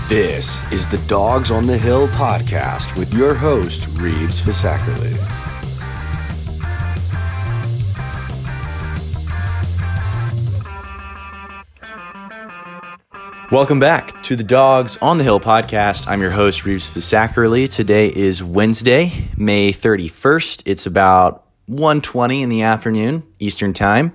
This is the Dogs on the Hill podcast with your host, Reeves Fisackerly. Welcome back to the Dogs on the Hill podcast. I'm your host, Reeves Fisackerly. Today is Wednesday, May 31st. It's about 1:20 in the afternoon, Eastern Time.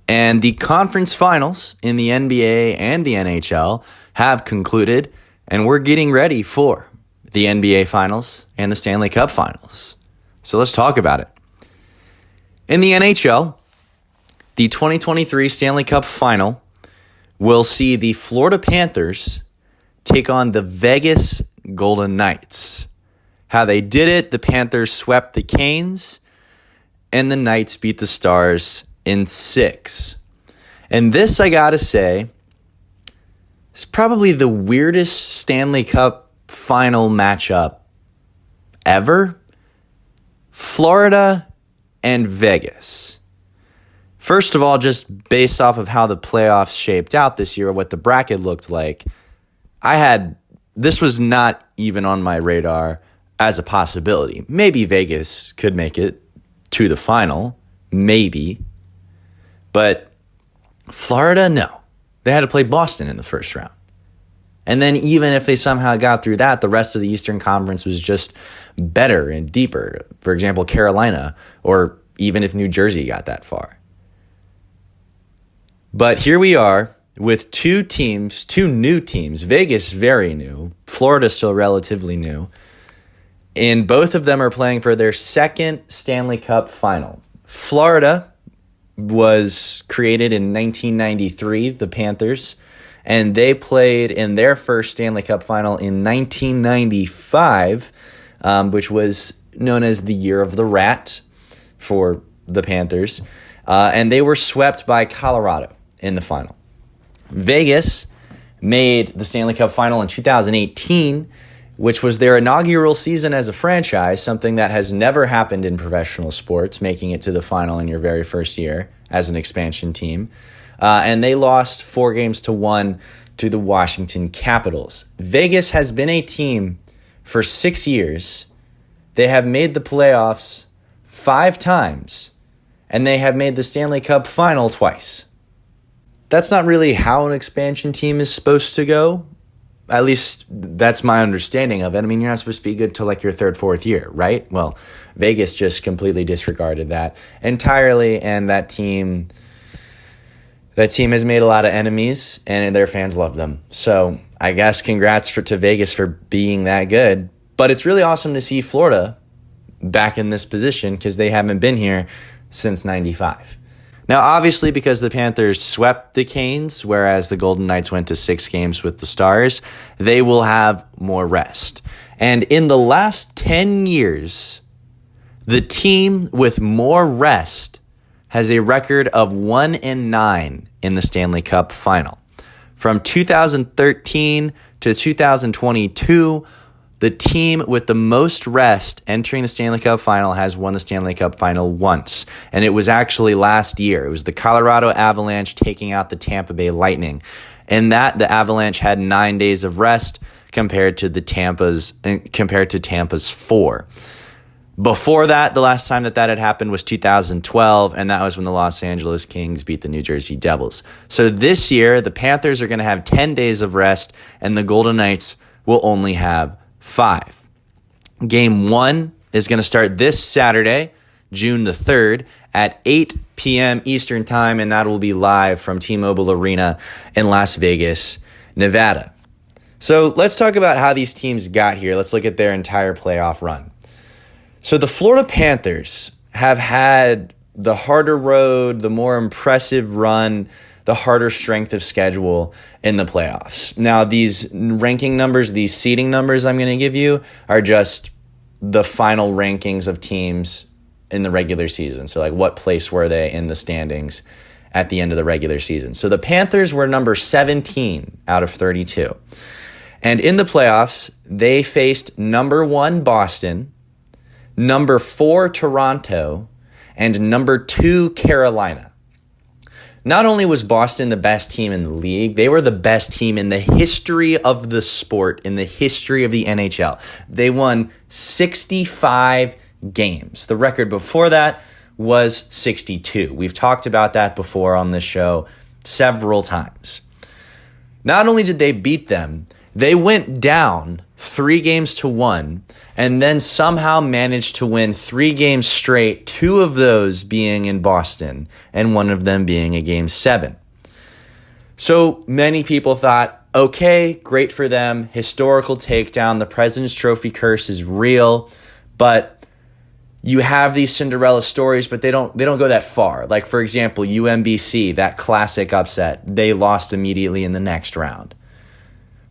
And the conference finals in the NBA and the NHL have concluded, and we're getting ready for the NBA Finals and the Stanley Cup Finals. So let's talk about it. In the NHL, the 2023 Stanley Cup Final will see the Florida Panthers take on the Vegas Golden Knights. How they did it, the Panthers swept the Canes, and the Knights beat the Stars in 6. And this, I gotta say, is probably the weirdest Stanley Cup final matchup ever. Florida and Vegas. First of all, just based off of how the playoffs shaped out this year, what the bracket looked like, this was not even on my radar as a possibility. Maybe Vegas could make it to the final, maybe. But Florida, no. They had to play Boston in the first round. And then even if they somehow got through that, the rest of the Eastern Conference was just better and deeper. For example, Carolina, or even if New Jersey got that far. But here we are with two new teams. Vegas, very new. Florida, still relatively new. And both of them are playing for their second Stanley Cup final. Florida was created in 1993, the Panthers, and they played in their first Stanley Cup final in 1995, which was known as the Year of the Rat for the Panthers, and they were swept by Colorado in the final. Vegas made the Stanley Cup final in 2018, which was their inaugural season as a franchise, something that has never happened in professional sports, making it to the final in your very first year as an expansion team. And they lost 4-1 to the Washington Capitals. Vegas has been a team for 6 years. They have made the playoffs 5 times, and they have made the Stanley Cup final twice. That's not really how an expansion team is supposed to go. At least that's my understanding of it. I mean, you're not supposed to be good till like your 3rd, 4th year, right? Well, Vegas just completely disregarded that entirely, and that team has made a lot of enemies, and their fans love them. So I guess congrats to Vegas for being that good. But it's really awesome to see Florida back in this position because they haven't been here since 95. Now, obviously, because the Panthers swept the Canes, whereas the Golden Knights went to 6 games with the Stars, they will have more rest. And in the last 10 years, the team with more rest has a record of 1-9 in the Stanley Cup final. From 2013 to 2022, the team with the most rest entering the Stanley Cup final has won the Stanley Cup final once. And it was actually last year. It was the Colorado Avalanche taking out the Tampa Bay Lightning. And that the Avalanche had 9 days of rest compared to Tampa's 4. Before that, the last time that had happened was 2012, and that was when the Los Angeles Kings beat the New Jersey Devils. So this year, the Panthers are going to have 10 days of rest, and the Golden Knights will only have 5. Game 1 is going to start this Saturday, June the 3rd, at 8 p.m. Eastern Time, and that will be live from T-Mobile Arena in Las Vegas, Nevada. So let's talk about how these teams got here. Let's look at their entire playoff run. So the Florida Panthers have had the harder road, the more impressive run, the harder strength of schedule in the playoffs. Now, these ranking numbers, these seeding numbers I'm going to give you are just the final rankings of teams in the regular season. So, like, what place were they in the standings at the end of the regular season? So the Panthers were number 17 out of 32. And in the playoffs, they faced number 1 Boston, number 4 Toronto, and number 2 Carolina. Not only was Boston the best team in the league, they were the best team in the history of the sport, in the history of the NHL. They won 65 games. The record before that was 62. We've talked about that before on this show several times. Not only did they beat them, they went down 3-1 and then somehow managed to win 3 games straight, 2 of those being in Boston and one of them being a Game 7. So many people thought, okay, great for them, historical takedown, the President's Trophy curse is real, but you have these Cinderella stories, but they don't go that far. Like, for example, UMBC, that classic upset, they lost immediately in the next round.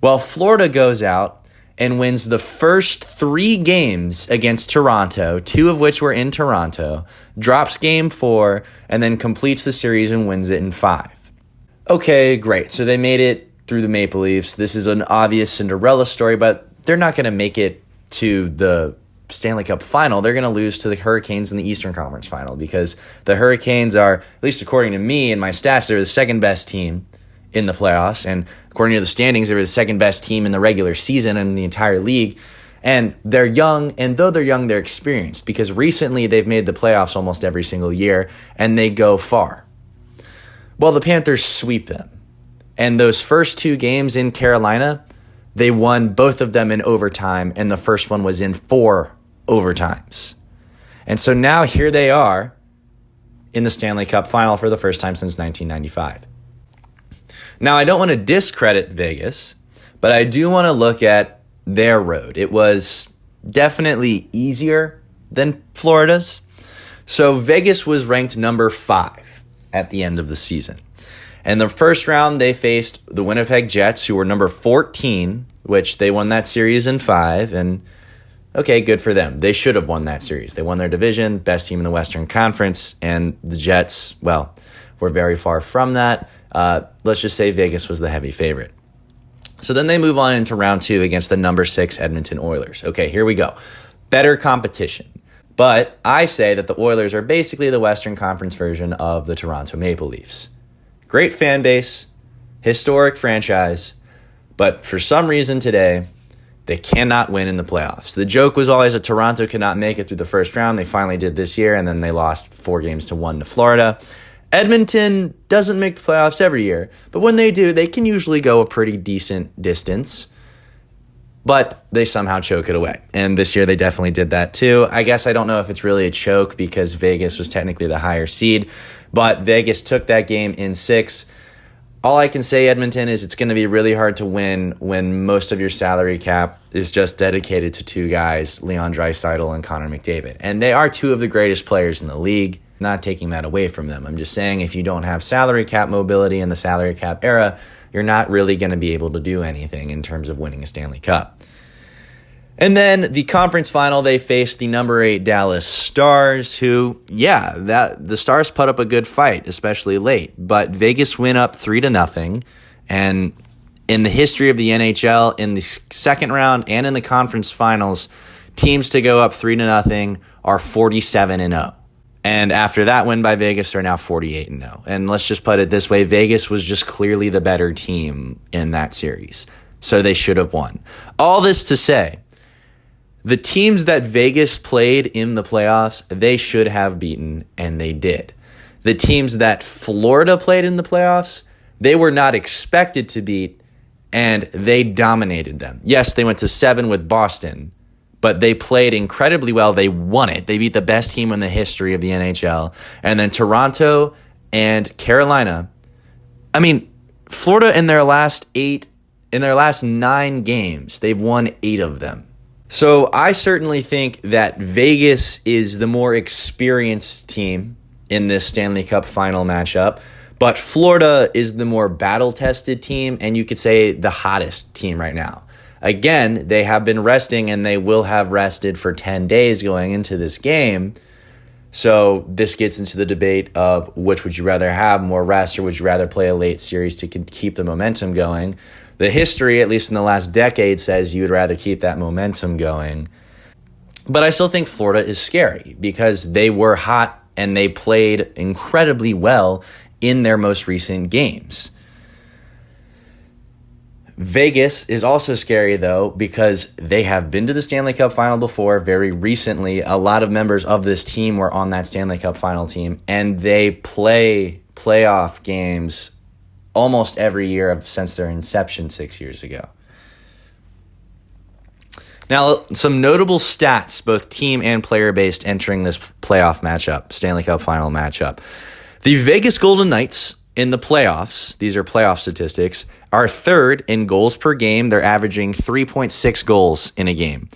Well, Florida goes out and wins the first 3 games against Toronto, 2 of which were in Toronto, drops Game 4, and then completes the series and wins it in 5. Okay, great. So they made it through the Maple Leafs. This is an obvious Cinderella story, but they're not going to make it to the Stanley Cup final. They're going to lose to the Hurricanes in the Eastern Conference final because the Hurricanes are, at least according to me and my stats, they're the second best team in the playoffs, and according to the standings, they were the second best team in the regular season and in the entire league. And they're young, and though they're young, they're experienced because recently they've made the playoffs almost every single year, and they go far. Well, the Panthers sweep them. And those first 2 games in Carolina, they won both of them in overtime, and the first one was in 4 overtimes. And so now here they are in the Stanley Cup final for the first time since 1995. Now, I don't want to discredit Vegas, but I do want to look at their road. It was definitely easier than Florida's. So Vegas was ranked number 5 at the end of the season. And the first round, they faced the Winnipeg Jets, who were number 14, which they won that series in 5. And okay, good for them. They should have won that series. They won their division, best team in the Western Conference, and the Jets, well, were very far from that. Let's just say Vegas was the heavy favorite. So then they move on into round 2 against the number 6 Edmonton Oilers. Okay, here we go. Better competition. But I say that the Oilers are basically the Western Conference version of the Toronto Maple Leafs. Great fan base, historic franchise, but for some reason today, they cannot win in the playoffs. The joke was always that Toronto could not make it through the first round. They finally did this year, and then they lost 4-1 to Florida. Edmonton doesn't make the playoffs every year, but when they do, they can usually go a pretty decent distance, but they somehow choke it away. And this year they definitely did that too. I guess I don't know if it's really a choke because Vegas was technically the higher seed, but Vegas took that game in 6. All I can say, Edmonton, is it's going to be really hard to win when most of your salary cap is just dedicated to 2 guys, Leon Draisaitl and Connor McDavid. And they are 2 of the greatest players in the league. Not taking that away from them. I'm just saying if you don't have salary cap mobility in the salary cap era, you're not really going to be able to do anything in terms of winning a Stanley Cup. And then the conference final, they faced the number 8 Dallas Stars, who, the Stars put up a good fight, especially late. But Vegas went up 3-0. And in the history of the NHL, in the second round and in the conference finals, teams to go up 3-0 are 47-0. And after that win by Vegas, they're now 48-0. And let's just put it this way, Vegas was just clearly the better team in that series. So they should have won. All this to say, the teams that Vegas played in the playoffs, they should have beaten, and they did. The teams that Florida played in the playoffs, they were not expected to beat, and they dominated them. Yes, they went to 7 with Boston, but they played incredibly well. They won it. They beat the best team in the history of the NHL. And then Toronto and Carolina. I mean, Florida in their last 9 games, they've won 8 of them. So I certainly think that Vegas is the more experienced team in this Stanley Cup final matchup, but Florida is the more battle-tested team, and you could say the hottest team right now. Again, they have been resting, and they will have rested for 10 days going into this game. So this gets into the debate of which would you rather have, more rest, or would you rather play a late series to keep the momentum going? The history, at least in the last decade, says you would rather keep that momentum going. But I still think Florida is scary because they were hot and they played incredibly well in their most recent games. Vegas is also scary, though, because they have been to the Stanley Cup final before. Very recently, a lot of members of this team were on that Stanley Cup final team, and they play playoff games almost every year since their inception 6 years ago. Now, some notable stats, both team and player-based, entering this playoff matchup, Stanley Cup final matchup. The Vegas Golden Knights in the playoffs, these are playoff statistics, are third in goals per game. They're averaging 3.6 goals in a game.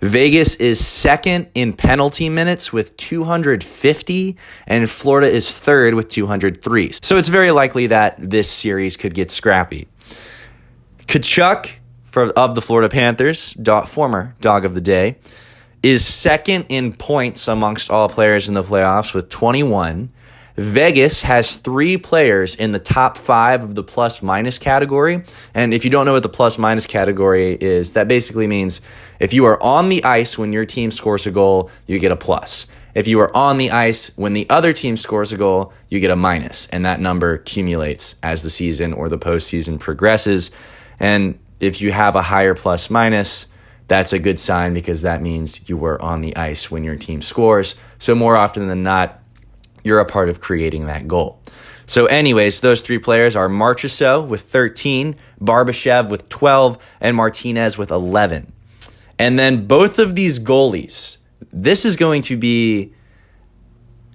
Vegas is second in penalty minutes with 250, and Florida is third with 203. So it's very likely that this series could get scrappy. Tkachuk of the Florida Panthers, former dog of the day, is second in points amongst all players in the playoffs with 21. Vegas has 3 players in the top 5 of the plus-minus category. And if you don't know what the plus-minus category is, that basically means if you are on the ice when your team scores a goal, you get a plus. If you are on the ice when the other team scores a goal, you get a minus. And that number accumulates as the season or the postseason progresses. And if you have a higher plus-minus, that's a good sign because that means you were on the ice when your team scores. So more often than not, you're a part of creating that goal. So anyways, those 3 players are Marchessault with 13, Barbashev with 12, and Martinez with 11. And then both of these goalies, this is going to be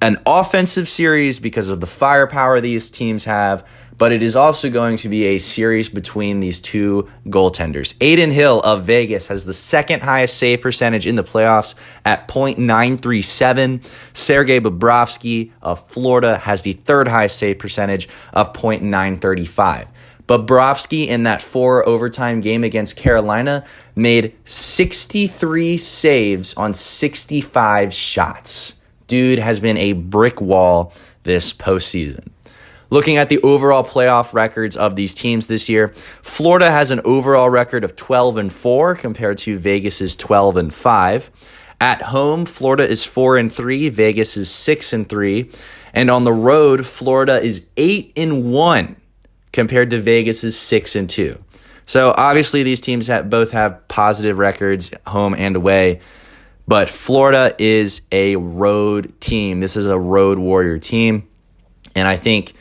an offensive series because of the firepower these teams have, but it is also going to be a series between these 2 goaltenders. Adin Hill of Vegas has the second highest save percentage in the playoffs at .937. Sergei Bobrovsky of Florida has the third highest save percentage of .935. Bobrovsky in that 4 overtime game against Carolina made 63 saves on 65 shots. Dude has been a brick wall this postseason. Looking at the overall playoff records of these teams this year, Florida has an overall record of 12-4 compared to Vegas's 12-5. At home, Florida is 4-3, Vegas is 6-3, and on the road, Florida is 8-1 compared to Vegas's 6-2. So obviously these teams both have positive records, home and away. But Florida is a road team. This is a road warrior team. And I think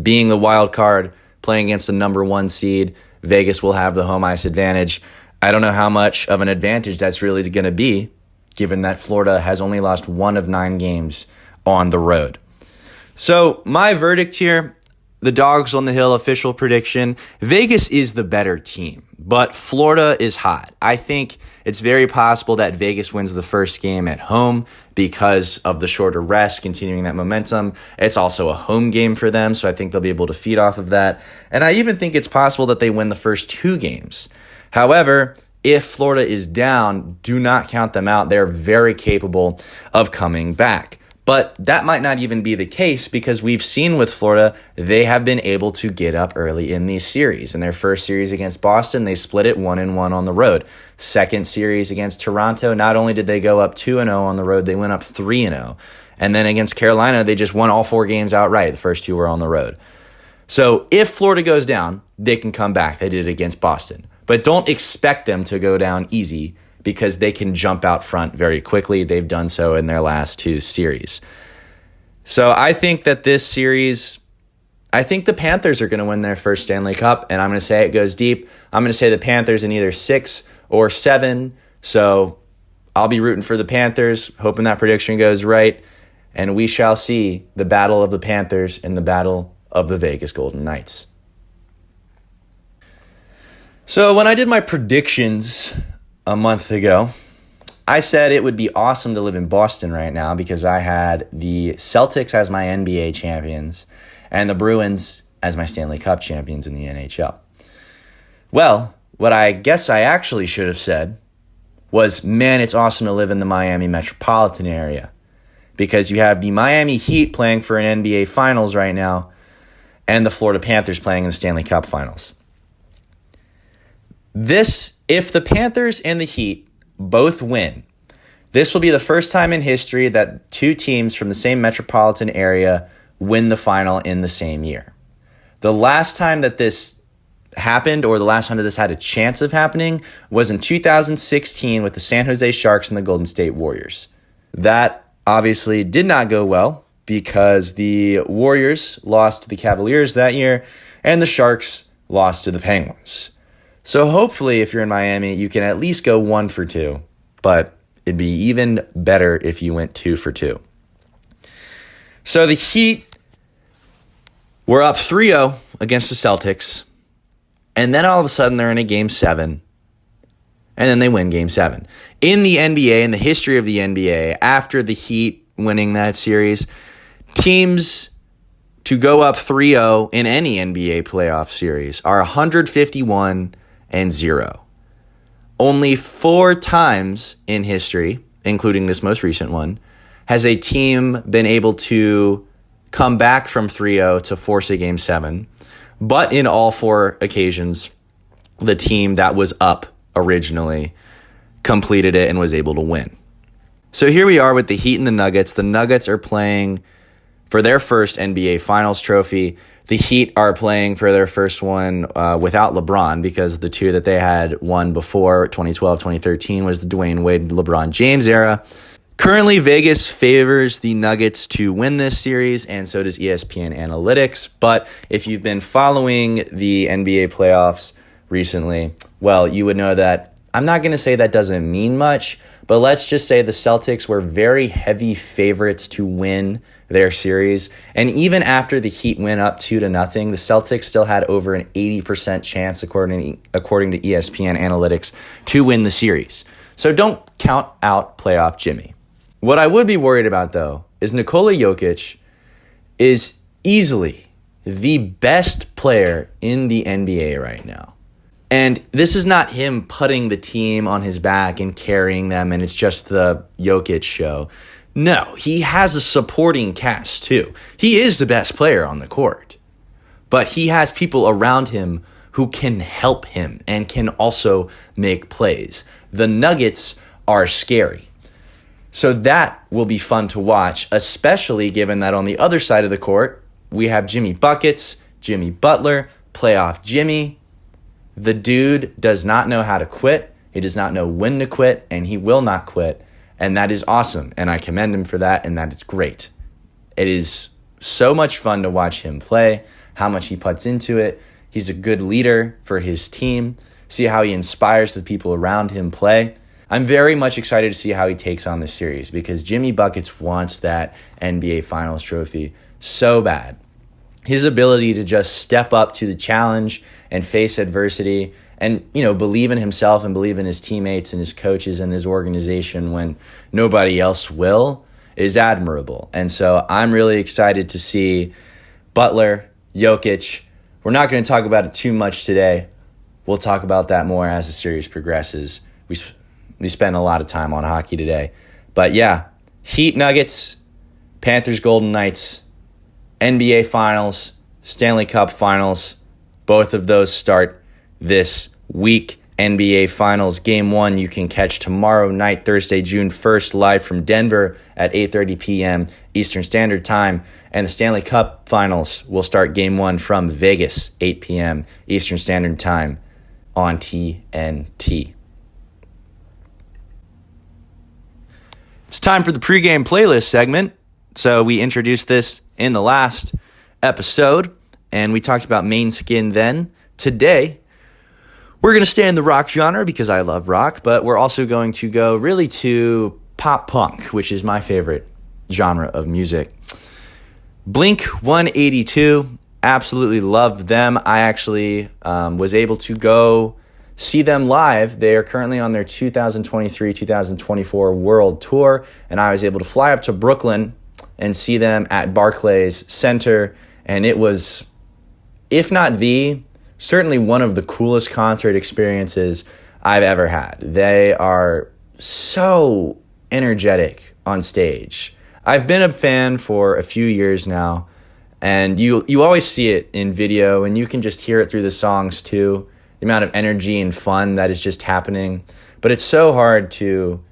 being the wild card, playing against the number 1 seed, Vegas will have the home ice advantage. I don't know how much of an advantage that's really going to be, given that Florida has only lost 1 of 9 games on the road. So my verdict here, the Dogs on the Hill official prediction, Vegas is the better team, but Florida is hot. I think it's very possible that Vegas wins the first game at home because of the shorter rest, continuing that momentum. It's also a home game for them, so I think they'll be able to feed off of that. And I even think it's possible that they win the first 2 games. However, if Florida is down, do not count them out. They're very capable of coming back. But that might not even be the case because we've seen with Florida, they have been able to get up early in these series. In their first series against Boston, they split it 1-1 on the road. Second series against Toronto, not only did they go up 2-0 on the road, they went up 3-0. And then against Carolina, they just won all 4 games outright. The first 2 were on the road. So if Florida goes down, they can come back. They did it against Boston. But don't expect them to go down easy, because they can jump out front very quickly. They've done so in their last 2 series. So I think that this series, I think the Panthers are going to win their first Stanley Cup, and I'm going to say it goes deep. I'm going to say the Panthers in either 6 or 7. So I'll be rooting for the Panthers, hoping that prediction goes right, and we shall see the battle of the Panthers and the battle of the Vegas Golden Knights. So when I did my predictions a month ago, I said it would be awesome to live in Boston right now because I had the Celtics as my NBA champions and the Bruins as my Stanley Cup champions in the NHL. Well, what I guess I actually should have said was, man, it's awesome to live in the Miami metropolitan area because you have the Miami Heat playing for an NBA Finals right now and the Florida Panthers playing in the Stanley Cup Finals. If the Panthers and the Heat both win, this will be the first time in history that 2 teams from the same metropolitan area win the final in the same year. The last time that this happened, or the last time that this had a chance of happening, was in 2016 with the San Jose Sharks and the Golden State Warriors. That obviously did not go well because the Warriors lost to the Cavaliers that year and the Sharks lost to the Penguins. So hopefully, if you're in Miami, you can at least go 1-for-2, but it'd be even better if you went 2-for-2. So the Heat were up 3-0 against the Celtics, and then all of a sudden they're in a Game 7, and then they win Game 7. In the NBA, in the history of the NBA, after the Heat winning that series, teams to go up 3-0 in any NBA playoff series are 151-0. Only 4 times in history, including this most recent one, has a team been able to come back from 3-0 to force a Game 7. But in all 4 occasions, the team that was up originally completed it and was able to win. So here we are with the Heat and the Nuggets. The Nuggets are playing for their first NBA Finals trophy. The Heat are playing for their first one without LeBron, because the 2 that they had won before, 2012, 2013, was the Dwayne Wade, LeBron James era. Currently, Vegas favors the Nuggets to win this series, and so does ESPN Analytics. But if you've been following the NBA playoffs recently, well, you would know that I'm not going to say that doesn't mean much, but let's just say the Celtics were very heavy favorites to win their series. And even after the Heat went up 2-0, the Celtics still had over an 80% chance, according to ESPN Analytics, to win the series. So don't count out playoff Jimmy. What I would be worried about, though, is Nikola Jokic is easily the best player in the NBA right now. And this is not him putting the team on his back and carrying them, and it's just the Jokic show. No, he has a supporting cast, too. He is the best player on the court. But he has people around him who can help him and can also make plays. The Nuggets are scary. So that will be fun to watch, especially given that on the other side of the court, we have Jimmy Buckets, Jimmy Butler, playoff Jimmy. The dude does not know how to quit. He does not know when to quit, and he will not quit. And that is awesome, and I commend him for that, and that is great. It is so much fun to watch him play, how much he puts into it. He's a good leader for his team. See how he inspires the people around him play. I'm very much excited to see how he takes on this series, because Jimmy Buckets wants that NBA Finals trophy so bad. His ability to just step up to the challenge and face adversity and, believe in himself and believe in his teammates and his coaches and his organization when nobody else will is admirable. And so I'm really excited to see Butler, Jokic. We're not going to talk about it too much today. We'll talk about that more as the series progresses. We spent a lot of time on hockey today. But yeah, Heat Nuggets, Panthers Golden Knights, NBA Finals, Stanley Cup Finals. Both of those start this week. NBA Finals Game 1 you can catch tomorrow night, Thursday, June 1st, live from Denver at 8:30 p.m. Eastern Standard Time. And the Stanley Cup Finals will start Game 1 from Vegas, 8 p.m. Eastern Standard Time on TNT. It's time for the pregame playlist segment. So we introduced this in the last episode, and we talked about Main Skin then. Today, we're going to stay in the rock genre because I love rock, but we're also going to go really to pop punk, which is my favorite genre of music. Blink 182, absolutely love them. I actually was able to go see them live. They are currently on their 2023-2024 World Tour, and I was able to fly up to Brooklyn and see them at Barclays Center, and it was, if not certainly one of the coolest concert experiences I've ever had. They are so energetic on stage. I've been a fan for a few years now, and you always see it in video, and you can just hear it through the songs too, the amount of energy and fun that is just happening. But it's so hard to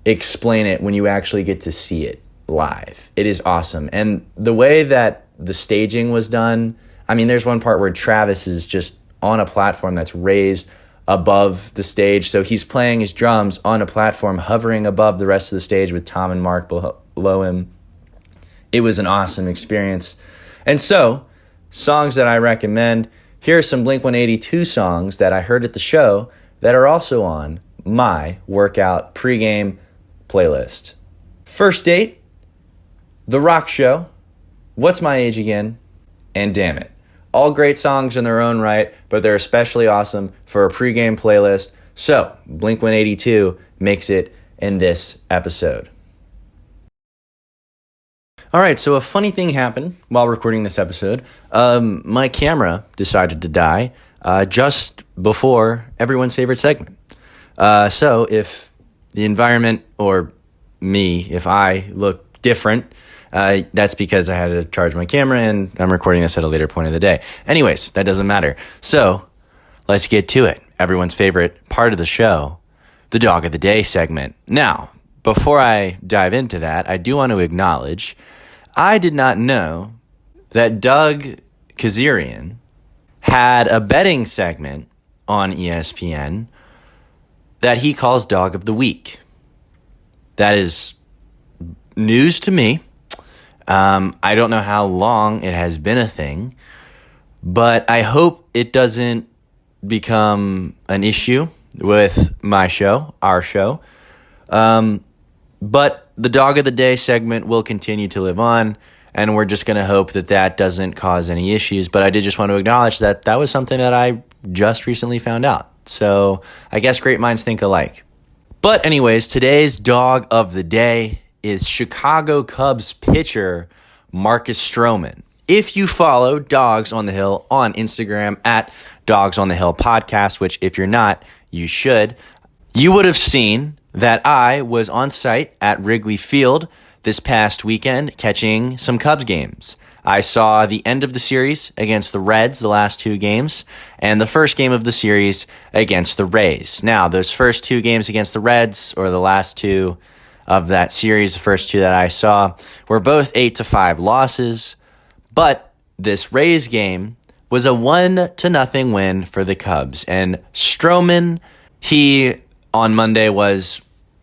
explain it when you actually get to see it. live. It is awesome. And the way that the staging was done, I mean, there's one part where Travis is just on a platform that's raised above the stage. So he's playing his drums on a platform hovering above the rest of the stage with Tom and Mark below him. It was an awesome experience. And so, songs that I recommend, here are some Blink-182 songs that I heard at the show that are also on my workout pregame playlist. First Date, The Rock Show, What's My Age Again, and Damn It. All great songs in their own right, but they're especially awesome for a pregame playlist. So, Blink-182 makes it in this episode. All right, so a funny thing happened while recording this episode. My camera decided to die just before everyone's favorite segment. So if the environment or me, if I look different, that's because I had to charge my camera and I'm recording this at a later point of the day. Anyways, that doesn't matter. So let's get to it. Everyone's favorite part of the show, the Dog of the Day segment. Now, before I dive into that, I do want to acknowledge I did not know that Doug Kazarian had a betting segment on ESPN that he calls Dog of the Week. That is news to me. I don't know how long it has been a thing, but I hope it doesn't become an issue with my show, our show. But the Dog of the Day segment will continue to live on, and we're just going to hope that that doesn't cause any issues. But I did just want to acknowledge that that was something that I just recently found out. So I guess great minds think alike. But anyways, today's Dog of the Day is Chicago Cubs pitcher Marcus Stroman. If you follow Dogs on the Hill on Instagram at Dogs on the Hill Podcast, which if you're not, you should, you would have seen that I was on site at Wrigley Field this past weekend catching some Cubs games. I saw the end of the series against the Reds, the last two games, and the first game of the series against the Rays. Now, those first two games against the Reds, or the last two of that series, the first two that I saw, were both 8-5 losses, but this Rays game was a 1-0 win for the Cubs. And Stroman, he on Monday was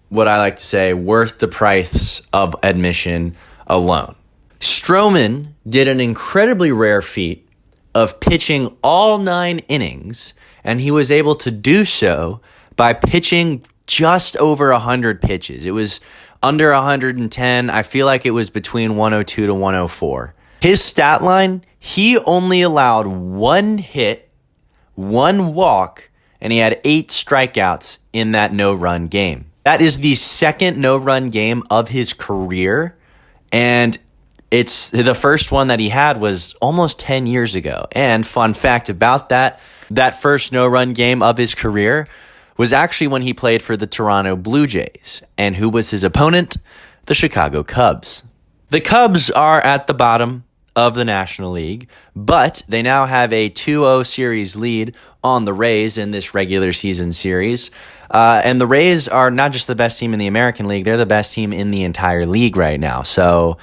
what I like to say worth the price of admission alone. Stroman did an incredibly rare feat of pitching all 9 innings, and he was able to do so by pitching just over 100 pitches. It was under 110. I feel like it was between 102 to 104. His stat line, he only allowed 1 hit, 1 walk, and he had 8 strikeouts in that no-run game. That is the second no-run game of his career, and it's the first one that he had was almost 10 years ago. And fun fact about that first no-run game of his career was actually when he played for the Toronto Blue Jays. And who was his opponent? The Chicago Cubs. The Cubs are at the bottom of the National League, but they now have a 2-0 series lead on the Rays in this regular season series. And the Rays are not just the best team in the American League, they're the best team in the entire league right now. So,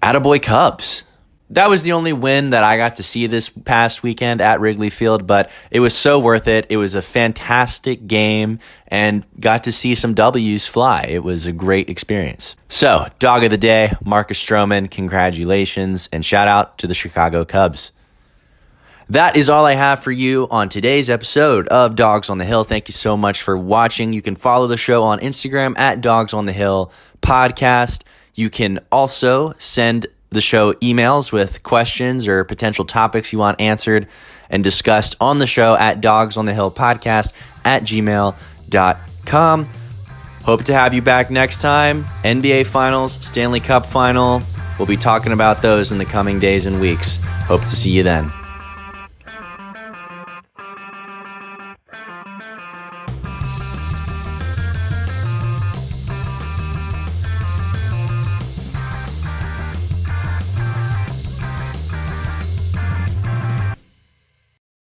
attaboy Cubs. That was the only win that I got to see this past weekend at Wrigley Field, but it was so worth it. It was a fantastic game and got to see some W's fly. It was a great experience. So, Dog of the Day, Marcus Stroman, congratulations, and shout out to the Chicago Cubs. That is all I have for you on today's episode of Dogs on the Hill. Thank you so much for watching. You can follow the show on Instagram at Dogs on the Hill Podcast. You can also send the show emails with questions or potential topics you want answered and discussed on the show at dogsonthehillpodcast@gmail.com. Hope to have you back next time. NBA Finals, Stanley Cup Final. We'll be talking about those in the coming days and weeks. Hope to see you then.